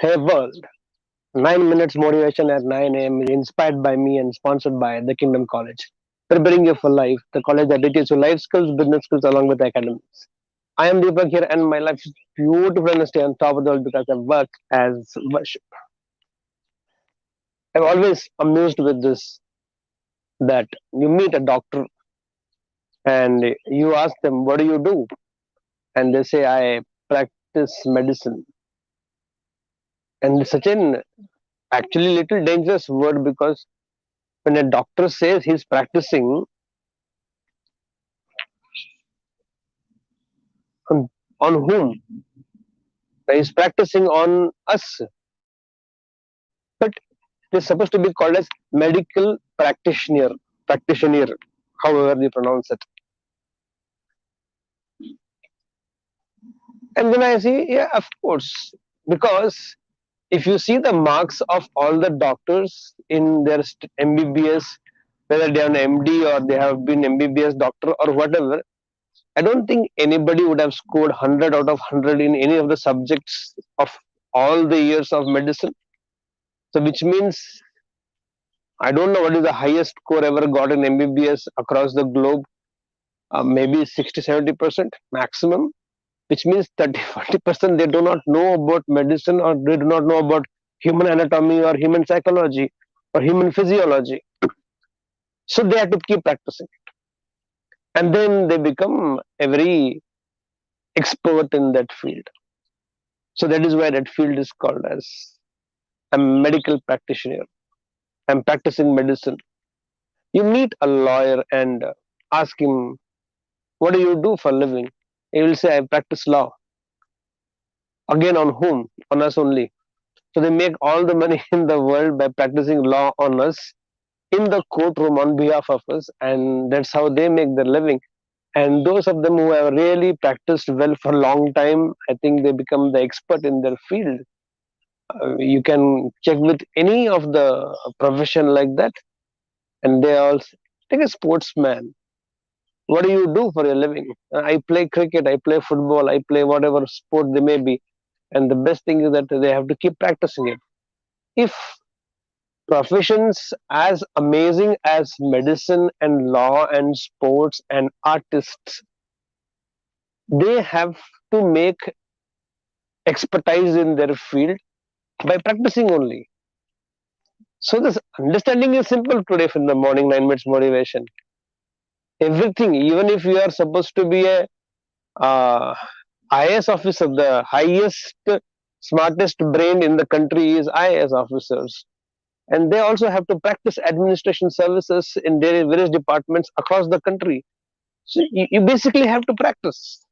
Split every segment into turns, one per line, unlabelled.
Hey world, 9 minutes motivation at 9 a.m. is inspired by me and sponsored by the Kingdom College. Preparing you for life, the college that teaches you life skills, business skills along with academics. I am Deepak here and my life is beautiful and I stay on top of the world because I work as worship. I'm always amused with this that you meet a doctor and you ask them, what do you do? And they say, I practice medicine. And it's such an actually little dangerous word because when a doctor says he's practicing, on, on whom? He's practicing on us. But it is supposed to be called as medical practitioner, however you pronounce it. And then I see, yeah, of course, because if you see the marks of all the doctors in their MBBS, whether they are an MD or they have been MBBS doctor or whatever, I don't think anybody would have scored 100 out of 100 in any of the subjects of all the years of medicine. So, which means I don't know what is the highest score ever got in MBBS across the globe. Maybe 60-70% maximum, which means 30-40% they do not know about medicine or they do not know about human anatomy or human psychology or human physiology. So they have to keep practicing. And then they become a very expert in that field. So that is why that field is called as a medical practitioner. I'm practicing medicine. You meet a lawyer and ask him, what do you do for a living? He will say, I practice law. Again, on whom? On us only. So they make all the money in the world by practicing law on us in the courtroom on behalf of us, and that's how they make their living. And those of them who have really practiced well for a long time, I think they become the expert in their field. You can check with any of the profession like that, and they all take a sportsman. What do you do for a living? I play cricket, I play football, I play whatever sport they may be. And the best thing is that they have to keep practicing it. If professions as amazing as medicine and law and sports and artists, they have to make expertise in their field by practicing only. So this understanding is simple today from the morning 9 minutes motivation. Everything, even if you are supposed to be a IAS officer, the highest, smartest brain in the country is IAS officers. And they also have to practice administration services in their various departments across the country. So you basically have to practice.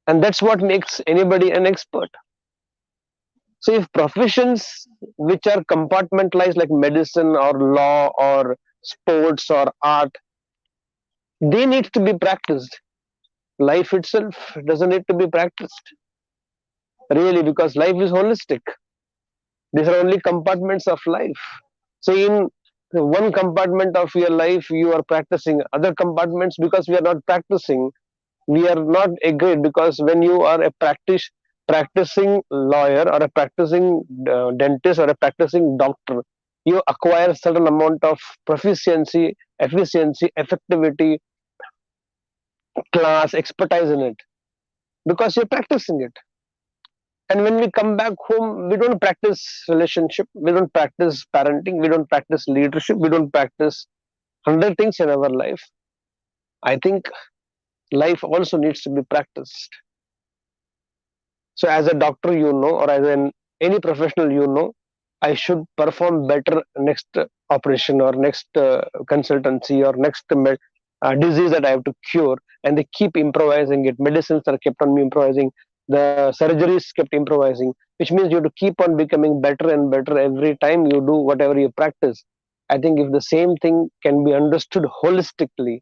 And that's what makes anybody an expert. So if professions which are compartmentalized like medicine or law or sports or art, they need to be practiced. Life itself doesn't need to be practiced. Really, because life is holistic. These are only compartments of life. So in one compartment of your life, you are practicing. Other compartments, because we are not practicing, we are not agreed. Because when you are a practicing lawyer or a practicing dentist or a practicing doctor, you acquire a certain amount of proficiency, efficiency, effectivity, class, expertise in it because you're practicing it. And when we come back home, we don't practice relationship, we don't practice parenting, we don't practice leadership, we don't practice 100 things in our life. I think life also needs to be practiced. So, as a doctor, you know, or as any professional, you know, I should perform better next operation or next consultancy or next disease that I have to cure, and they keep improvising it. Medicines are kept on improvising. The surgeries kept improvising, which means you have to keep on becoming better and better every time you do whatever you practice. I think if the same thing can be understood holistically,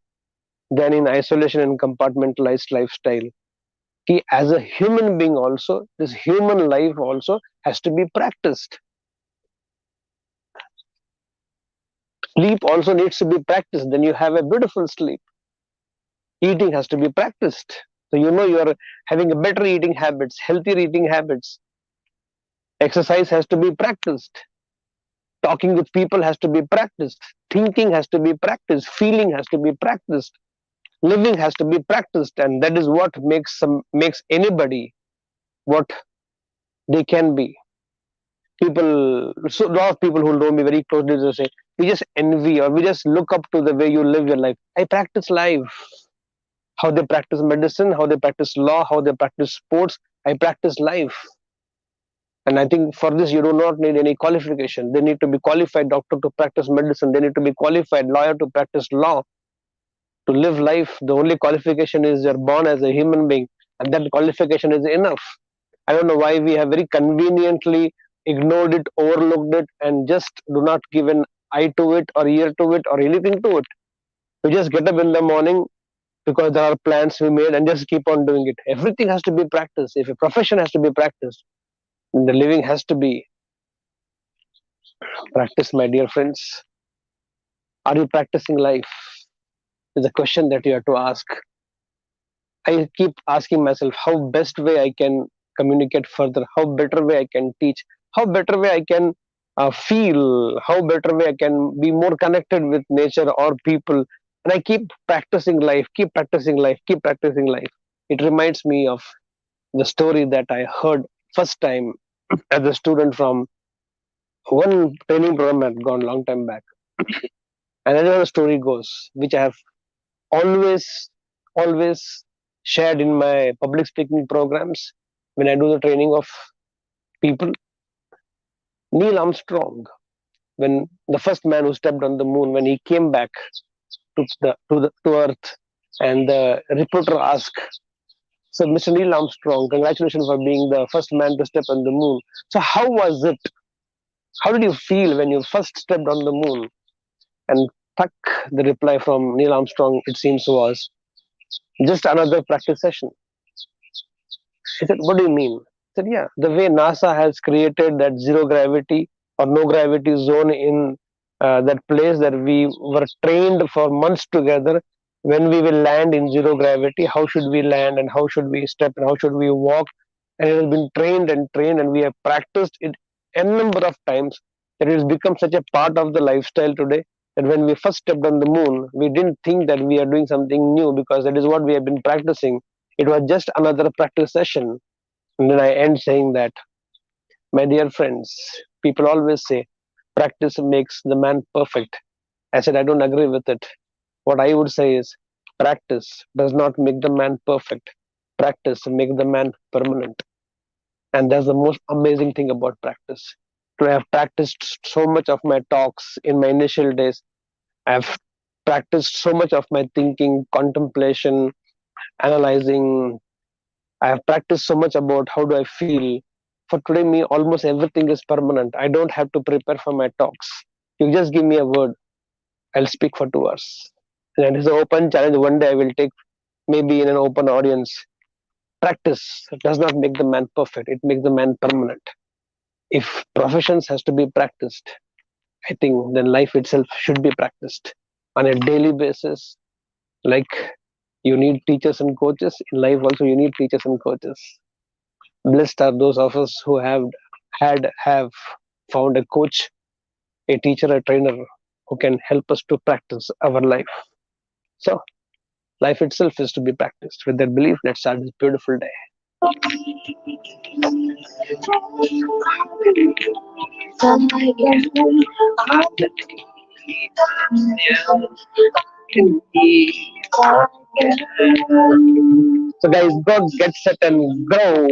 then in isolation and compartmentalized lifestyle, as a human being also, this human life also has to be practiced. Sleep also needs to be practiced. Then you have a beautiful sleep. Eating has to be practiced. So you know you are having a better eating habits, healthier eating habits. Exercise has to be practiced. Talking with people has to be practiced. Thinking has to be practiced. Feeling has to be practiced. Living has to be practiced, and that is what makes anybody what they can be. People, so a lot of people who know me very closely, they say we just envy or we just look up to the way you live your life. I practice life. How they practice medicine, how they practice law, how they practice sports. I practice life. And I think for this, you do not need any qualification. They need to be qualified doctor to practice medicine. They need to be qualified lawyer to practice law. To live life, the only qualification is you're born as a human being, and that qualification is enough. I don't know why we have very conveniently ignored it, overlooked it, and just do not give an eye to it, or ear to it, or anything to it. We just get up in the morning because there are plans we made and just keep on doing it. Everything has to be practiced. If a profession has to be practiced, the living has to be practiced, my dear friends. Are you practicing life? Is a question that you have to ask. I keep asking myself how best way I can communicate further, how better way I can teach, how better way I can feel, how better way I can be more connected with nature or people. And I keep practicing life, keep practicing life, keep practicing life. It reminds me of the story that I heard first time as a student from one training program had gone long time back. And I know the story goes, which I have always, always shared in my public speaking programs when I do the training of people. Neil Armstrong, when the first man who stepped on the moon, when he came back to Earth, and the reporter asked, "So, Mr. Neil Armstrong, congratulations for being the first man to step on the moon. So, how was it? How did you feel when you first stepped on the moon?" And tuck, the reply from Neil Armstrong, it seems, was just another practice session. He said, "What do you mean?" I said, "Yeah, the way NASA has created that zero gravity or no gravity zone in that place that we were trained for months together. When we will land in zero gravity, how should we land and how should we step and how should we walk? And it has been trained, and we have practiced it n number of times that it has become such a part of the lifestyle today that when we first stepped on the moon, we didn't think that we are doing something new because that is what we have been practicing. It was just another practice session." And then I end saying that, my dear friends, people always say practice makes the man perfect. I said I don't agree with it. What I would say is practice does not make the man perfect. Practice makes the man permanent. And that's the most amazing thing about practice. To have practiced so much of my talks in my initial days, I've practiced so much of my thinking, contemplation, analyzing. I have practiced so much about how do I feel. For today, me, almost everything is permanent. I don't have to prepare for my talks. You just give me a word, I'll speak for 2 hours. And it's an open challenge. One day I will take, maybe in an open audience. Practice does not make the man perfect. It makes the man permanent. If professions has to be practiced, I think then life itself should be practiced on a daily basis. Like you need teachers and coaches in life, also you need teachers and coaches. Blessed are those of us who have found a coach, a teacher, a trainer who can help us to practice our life. So life itself is to be practiced. With that belief, let's start this beautiful day. So guys, go get set and go.